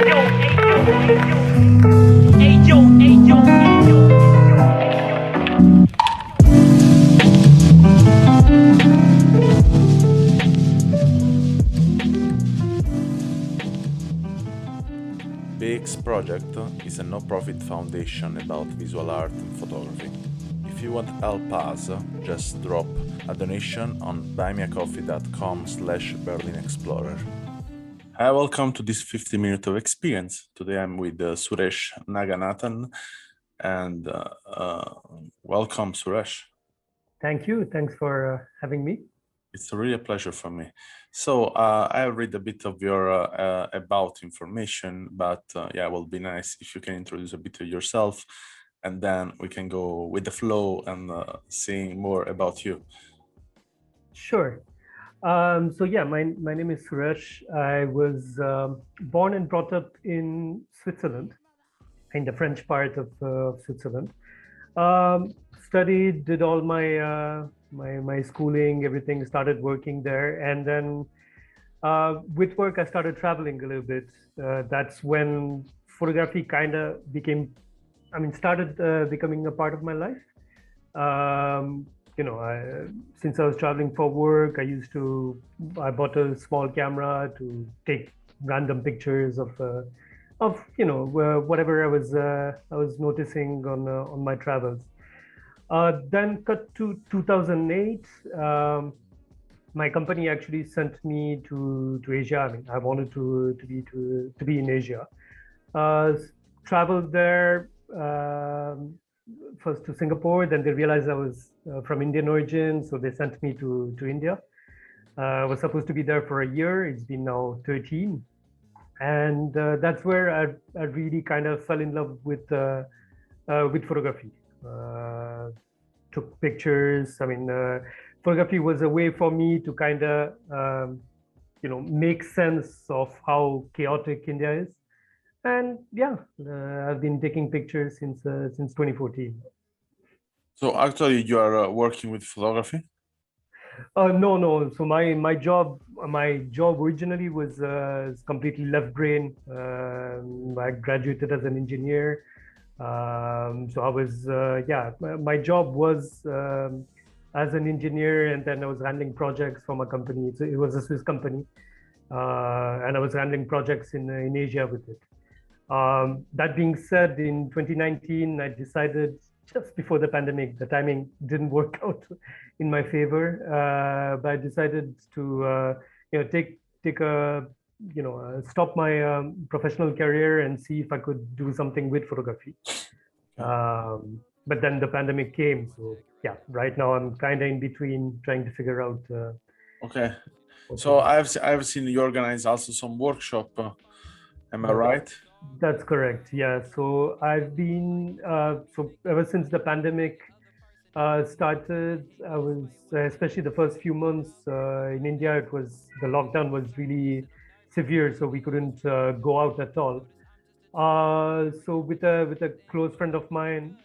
BEEX project is a no-profit foundation about visual art and photography. If you want to help us, just drop a donation on buymeacoffee.com/BerlinExplorer. Hi, welcome to this 50 minutes of experience. Today I'm with Suresh Naganathan, and welcome, Suresh. Thank you. Thanks for having me. It's really a pleasure for me. So I read a bit of your about information, but yeah, it will be nice if you can introduce a bit of yourself, and then we can go with the flow and seeing more about you. Sure. So yeah, my name is Suresh. I was born and brought up in Switzerland, in the French part of Switzerland. Studied, did all my my schooling, everything, started working there. And then with work, I started traveling a little bit. That's when photography kind of started becoming a part of my life. Since I was traveling for work, I bought a small camera to take random pictures of whatever I was noticing on my travels. Then cut to 2008. My company actually sent me to Asia. I mean, I wanted to be in Asia. Traveled there first to Singapore. Then they realized I was from Indian origin, so they sent me to India. I was supposed to be there for a year. It's been now 13. And that's where I really kind of fell in love with photography. Took pictures. I mean, photography was a way for me to kind of, make sense of how chaotic India is. And yeah, I've been taking pictures since 2014. So actually, you are working with photography? No. So my job originally was completely left brain. I graduated as an engineer. So I was my job was as an engineer, and then I was handling projects from a company. So it was a Swiss company, and I was handling projects in Asia with it. That being said, in 2019, I decided, just before the pandemic, the timing didn't work out in my favor, but I decided to stop my professional career and see if I could do something with photography. But then the pandemic came, so yeah, right now I'm kind of in between, trying to figure out. Okay, so I've seen you organize also some workshop. Am I right? That's correct. Yeah. So I've been so ever since the pandemic started, I was especially the first few months in India. The lockdown was really severe, so we couldn't go out at all. So with a close friend of mine,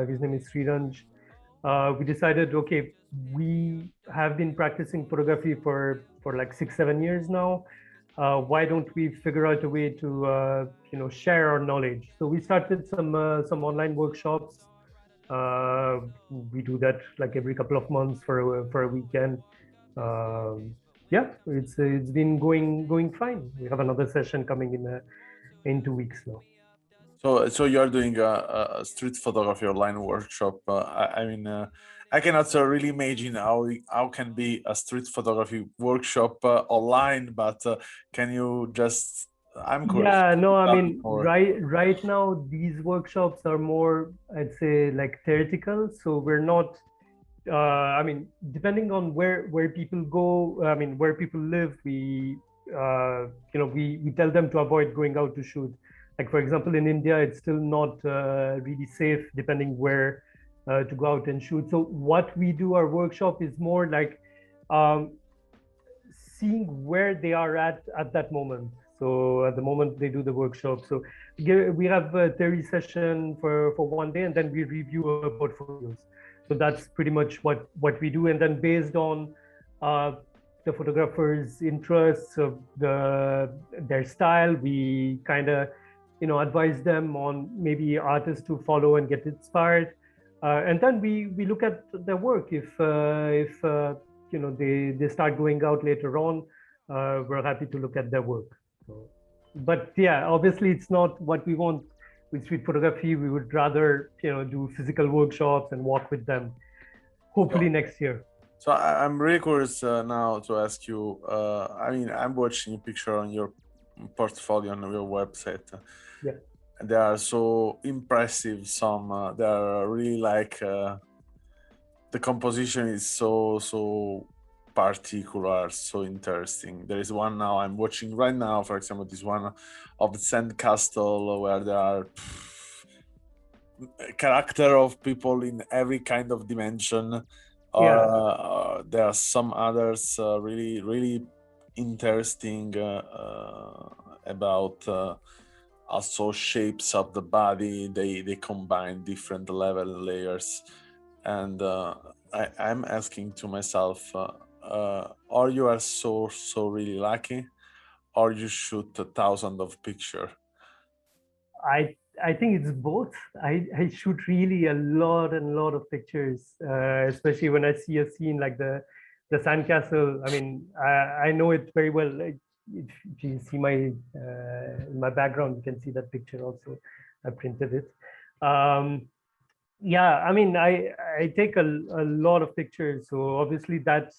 his name is Sriranj, we decided, okay, we have been practicing photography for like 6-7 years now. Why don't we figure out a way to share our knowledge? So we started some online workshops. We do that like every couple of months for a weekend. Yeah, it's been going fine. We have another session coming in 2 weeks now. So you are doing a street photography online workshop. I cannot really imagine how can be a street photography workshop online, but can you just? I'm curious. Yeah, no, I mean, right now these workshops are more, I'd say, like theoretical. So we're not. Depending on where people go, where people live, we tell them to avoid going out to shoot. Like, for example, in India, it's still not really safe, depending where to go out and shoot. So what we do, our workshop is more like seeing where they are at that moment. So at the moment they do the workshop. So we have a theory session for 1 day, and then we review portfolios. So that's pretty much what we do. And then based on the photographer's interests, of their style. We kind of, advise them on maybe artists to follow and get inspired, and then we look at their work. If they start going out later on, we're happy to look at their work. So, but yeah, obviously it's not what we want with street photography. We would rather do physical workshops and walk with them. Hopefully next year. So I'm really curious now to ask you. I mean, I'm watching a picture on your portfolio on your website. Yeah. And they are so impressive. Some they are really like the composition is so particular, so interesting. There is one now I'm watching right now, for example, this one of the sand castle where there are character of people in every kind of dimension. Or there are some others really interesting about also shapes of the body. They combine different level layers, and I'm asking to myself, or you are so really lucky, or you shoot 1,000 of picture. I think it's both. I shoot really a lot of pictures, especially when I see a scene like the sandcastle. I mean, I know it very well. Like, if you see my background, you can see that picture also. I printed it. Yeah, I mean, I take a lot of pictures, so obviously that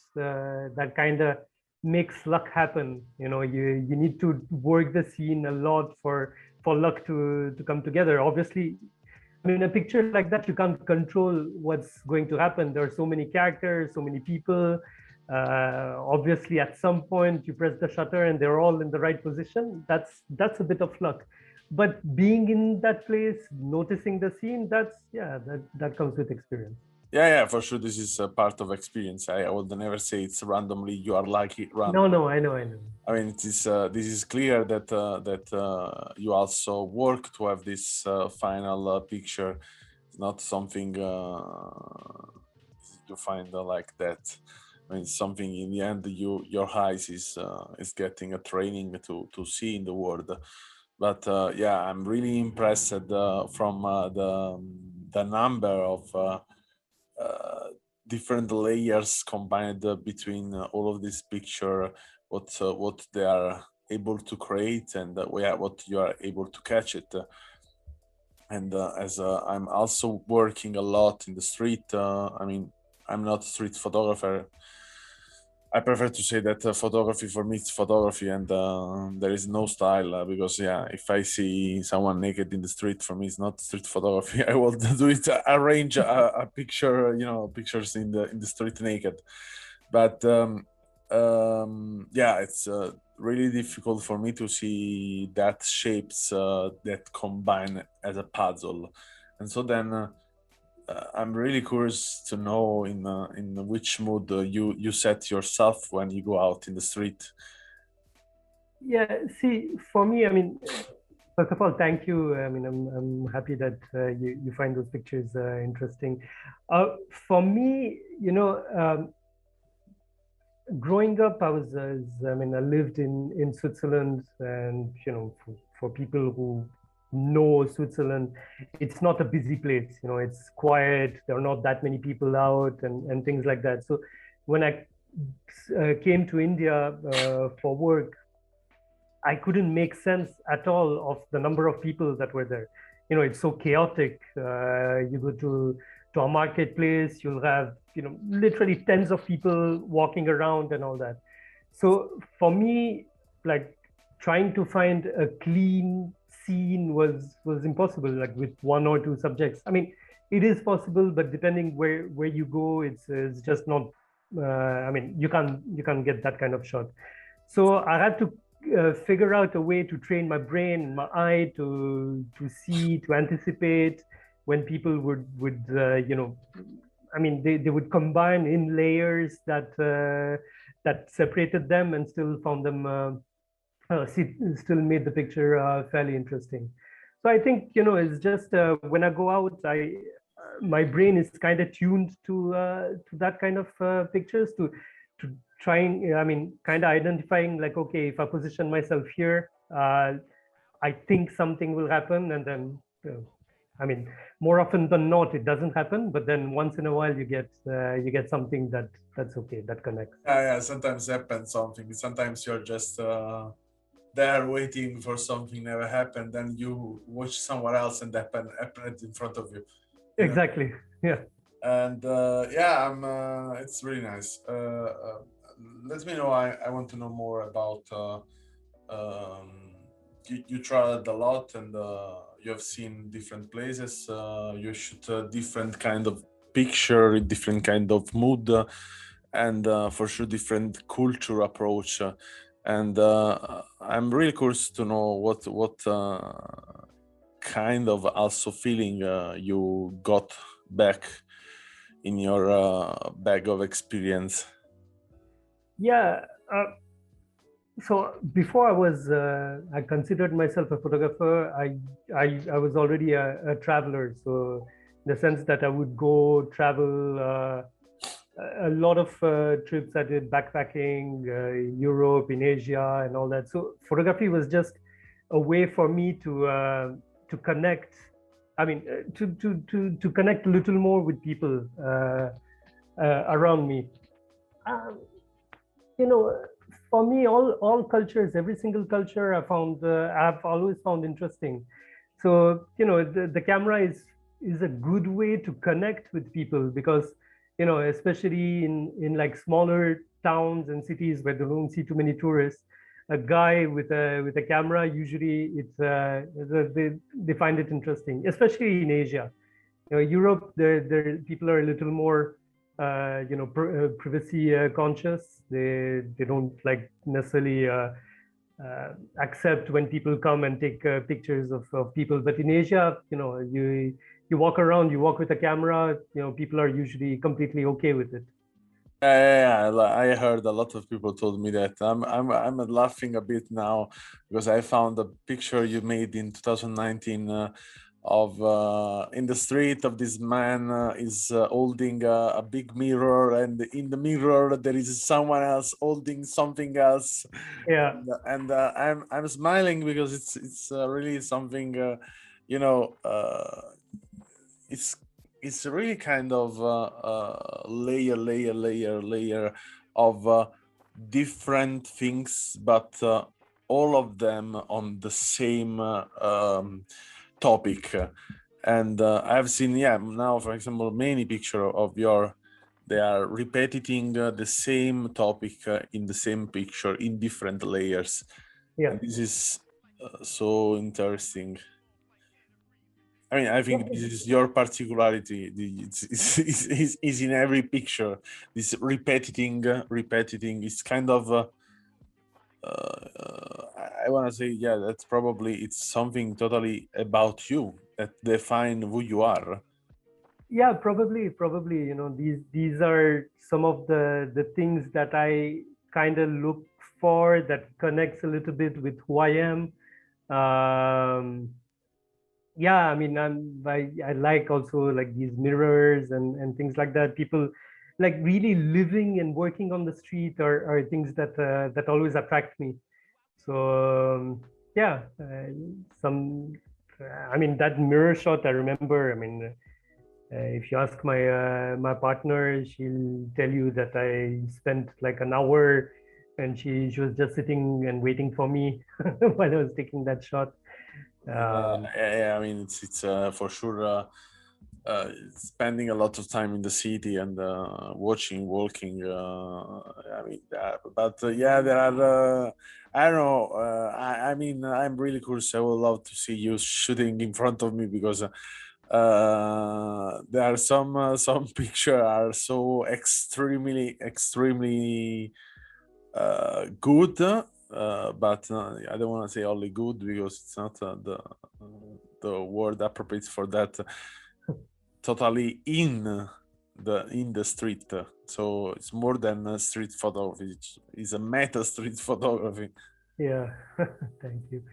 kind of makes luck happen. You need to work the scene a lot for luck to come together. Obviously, I mean, a picture like that, you can't control what's going to happen. There are so many characters, so many people. Obviously, at some point, you press the shutter and they're all in the right position. That's a bit of luck. But being in that place, noticing the scene, that comes with experience. Yeah, for sure. This is a part of experience. I would never say it's randomly. You are lucky. No, I know. I mean, it is. This is clear that you also work to have this final picture. It's not something you find like that. I mean, something in the end. Your eyes is getting a training to see in the world. But yeah, I'm really impressed from the number of different layers combined between all of this picture, what they are able to create, and what you are able to catch it. And as I'm also working a lot in the street, I mean, I'm not a street photographer. I prefer to say that photography for me is photography, and there is no style because if I see someone naked in the street, for me it's not street photography. I will do it, arrange a picture, pictures in the street naked. But it's really difficult for me to see that shapes that combine as a puzzle, and so then. I'm really curious to know in which mood you set yourself when you go out in the street. Yeah, see, for me, I mean, first of all, thank you. I mean, I'm happy that you find those pictures interesting. For me, growing up, I lived in Switzerland, and for people who know Switzerland, it's not a busy place. It's quiet. There are not that many people out, and things like that. So when I came to India for work, I couldn't make sense at all of the number of people that were there. It's so chaotic. You go to a marketplace, you'll have literally tens of people walking around and all that. So for me, like, trying to find a clean scene was impossible. Like, with one or two subjects, I mean, it is possible, but depending where you go, it's just not. I mean, you can't get that kind of shot. So I had to figure out a way to train my brain and my eye to see, to anticipate when people would I mean, they would combine in layers that separated them and still found them still made the picture fairly interesting. So I think it's just when I go out, I my brain is kind of tuned to that kind of pictures to trying, I mean, kind of identifying like, okay, if I position myself here, I think something will happen, and then, I mean, more often than not, it doesn't happen. But then once in a while, you get something that's okay, that connects. Yeah, sometimes happens something. Sometimes you're just there waiting for something never happened, then you watch somewhere else and happened in front of you. You know. Exactly. Yeah. And yeah, I'm. It's really nice. Let me know. I want to know more about. You traveled a lot and you have seen different places. You shoot a different kind of picture, different kind of mood, and for sure different culture approach. And I'm really curious to know what kind of also feeling you got back in your bag of experience. Yeah. So before I considered myself a photographer. I was already a traveler. So in the sense that I would go travel a lot of trips. I did backpacking, Europe, in Asia, and all that. So photography was just a way for me to connect. I mean, to connect a little more with people around me. Um, you know, for me, all cultures, every single culture I've always found interesting. So the camera is a good way to connect with people, because especially in like smaller towns and cities where they don't see too many tourists, a guy with a camera, usually they find it interesting, especially in Asia. Europe, there people are a little more privacy conscious. They don't like necessarily accept when people come and take pictures of people. But in Asia, you walk around, you walk with a camera, people are usually completely okay with it. I heard a lot of people told me that. I'm laughing a bit now because I found a picture you made in 2019 of in the street of this man is holding a big mirror, and in the mirror there is someone else holding something else. Yeah. And I'm smiling because it's really something it's it's really kind of layer of different things, but all of them on the same topic. And I've seen, yeah, now, for example, many picture of your, they are repeating the same topic in the same picture in different layers. Yeah. And this is so interesting. I mean, I think this is your particularity. It's in every picture. This repeating is kind of. I want to say, yeah, that's probably it's something totally about you that define who you are. Yeah, probably, these are some of the things that I kind of look for, that connects a little bit with who I am. Yeah, I mean, I like also like these mirrors and things like that. People like really living and working on the street are things that always attract me. So yeah, some I mean, that mirror shot, I remember. I mean, if you ask my partner, she'll tell you that I spent like an hour, and she was just sitting and waiting for me while I was taking that shot. Yeah, I mean, it's for sure spending a lot of time in the city and watching, walking. I mean, but yeah, there are. I don't know. I mean, I'm really curious. I would love to see you shooting in front of me because there are some picture are so extremely good. But I don't want to say only good because it's not the word appropriate for that. Totally in the street, so it's more than a street photography. It's a meta street photography. Yeah, thank you.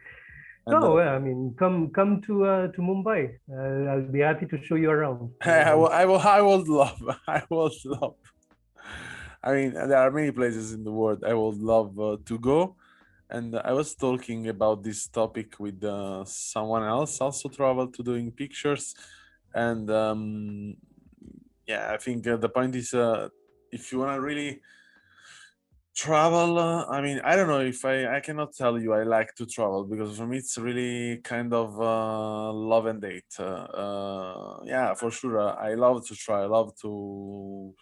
And No, well, I mean, come to Mumbai. I'll be happy to show you around. I would love I would love I mean, there are many places in the world I would love to go. And I was talking about this topic with someone else, also travel to doing pictures. And yeah, I think the point is if you want to really travel, I mean, I don't know if I cannot tell you I like to travel, because for me it's really kind of love and hate. Yeah, for sure. I love to try. I love to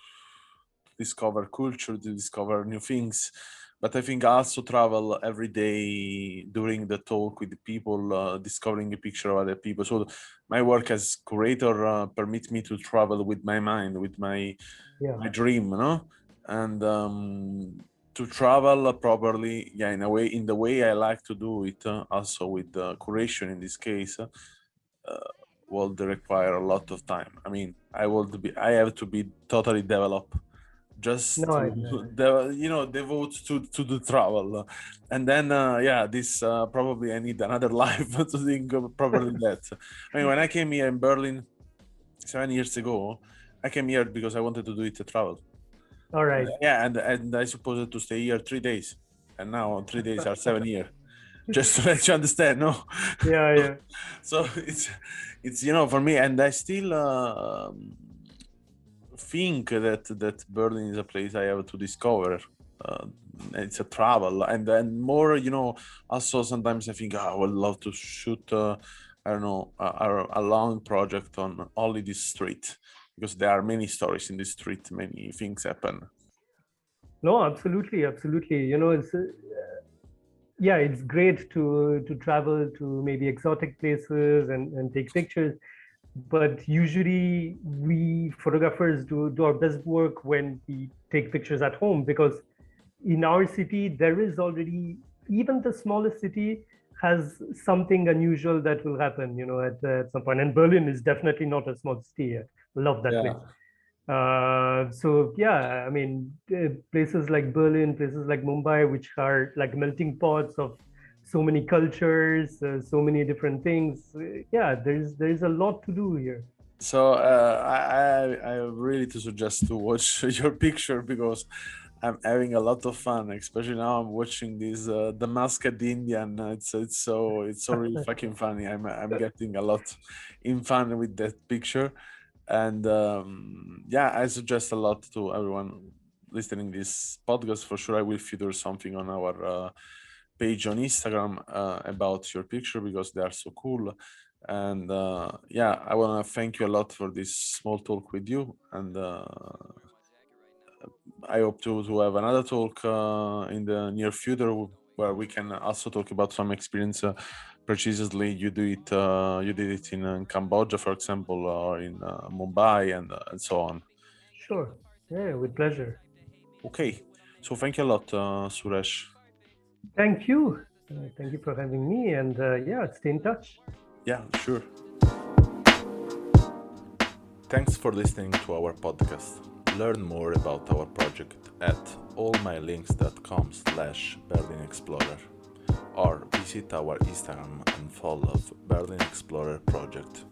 discover culture, to discover new things. But I think also travel every day during the talk with the people, discovering a picture of other people. So my work as curator permits me to travel with my mind, with my Yeah. dream, and to travel properly, yeah, in a way, in the way I like to do it, also with curation in this case, will require a lot of time. I mean, I have to be totally developed just No, to devote to the travel, and then yeah, this probably I need another life to think of properly that. I mean, when I came here in Berlin 7 years ago, I came here because I wanted to do it to travel. all right. Yeah, and I supposed to stay here 3 days, and now 3 days are 7 years. Just to let you understand, no. Yeah, yeah. So it's for me, and I still think that Berlin is a place I have to discover. Uh, it's a travel, and then more, also sometimes I think I would love to shoot, I don't know, a long project on only this street, because there are many stories in this street, many things happen. No, absolutely, absolutely. It's yeah, it's great to travel to maybe exotic places and take pictures. But usually we photographers do our best work when we take pictures at home, because in our city there is already, even the smallest city has something unusual that will happen, at some point. And Berlin is definitely not a small city. I love that Yeah. place. So yeah, I mean, places like Berlin, places like Mumbai, which are like melting pots of so many cultures, so many different things. Yeah, there's a lot to do here. So I really to suggest to watch your picture, because I'm having a lot of fun, especially now I'm watching this the Masked Indian. It's so really fucking funny. I'm getting a lot in fun with that picture, and yeah, I suggest a lot to everyone listening this podcast. For sure, I will feature something on our page on Instagram about your picture, because they are so cool. And yeah, I want to thank you a lot for this small talk with you, and I hope to have another talk in the near future, where we can also talk about some experience. Precisely, you did it in Cambodia, for example, or in Mumbai, and so on. Sure. Yeah, with pleasure. Okay, so thank you a lot, Suresh. Thank you. Thank you for having me. And yeah, stay in touch. Yeah, sure. Thanks for listening to our podcast. Learn more about our project at allmylinks.com/BerlinExplorer, or visit our Instagram and follow Berlin Explorer project.